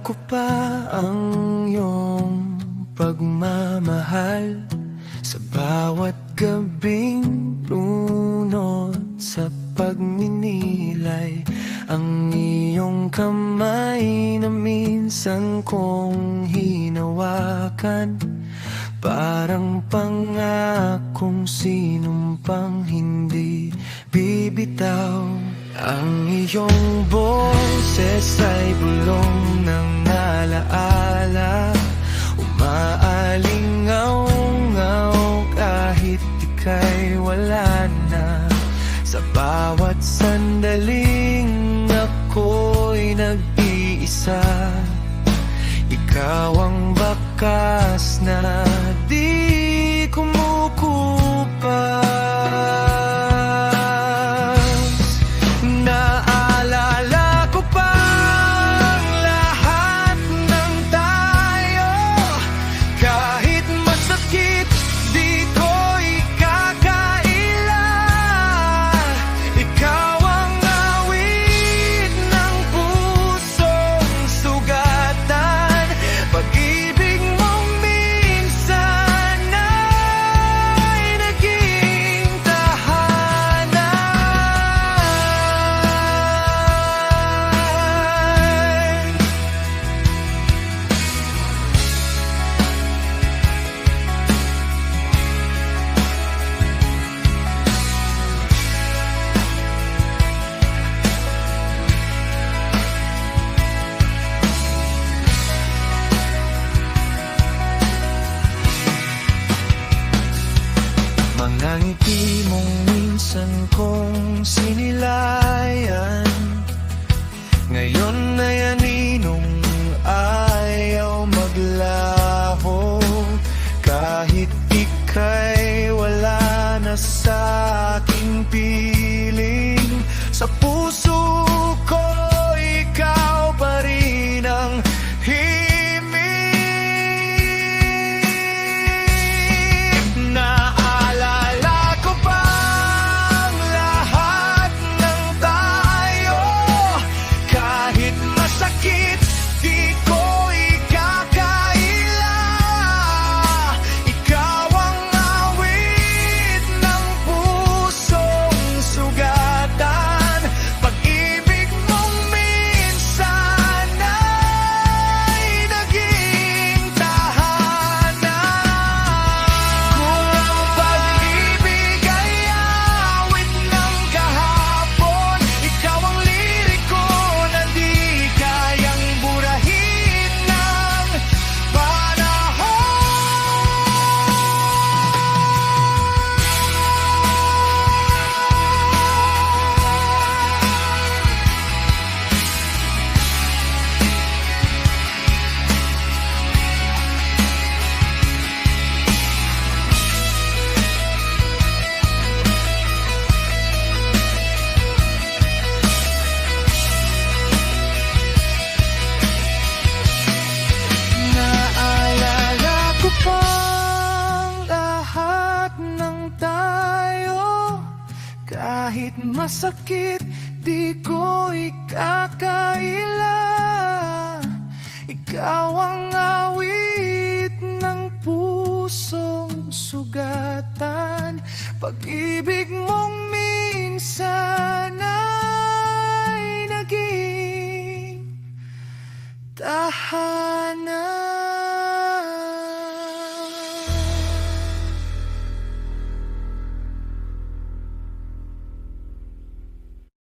ko pa ang iyong pagmamahal sa bawat gabing lunod sa pagninilay. Ang iyong kamay na minsan kong hinawakan, parang pangakong sinumpang hindi bibitaw. Ang iyong boses ay bulong ng alaala, umaalingaw-ngaw kahit ika'y wala na. Sa bawat sandaling ako'y nag-iisa, ikaw ang bakas na di kumukupas. Naalala ko pa ang lahat ng tayo, kahit masakit di ko ikakaila. Ikaw ang awit ng pusong sugatan, pag-ibig mong minsan ay naging tahanan. Mga ngiti mong minsan kong sinilayan, ngayon ay aninong ayaw maglaho. Kahit ika'y wala na sa aking piling, sa puso ko ikaw pa rin ang himig. Naalala ko pa ang lahat ng tayo, kahit masakit di ko ikakaila. Ikaw ang awit ng pusong sugatan, pag-ibig mong minsan ay naging tahanan. Kung ang pag-ibig ay awit ng kahapon, ikaw ang liriko na di kayang burahin ng panahon. Naalala ko pa ang lahat ng tayo, kahit masakit di ko ikakaila. Ikaw ang awit ng pusong sugatan, pag-ibig mong minsan ay naging tahanan.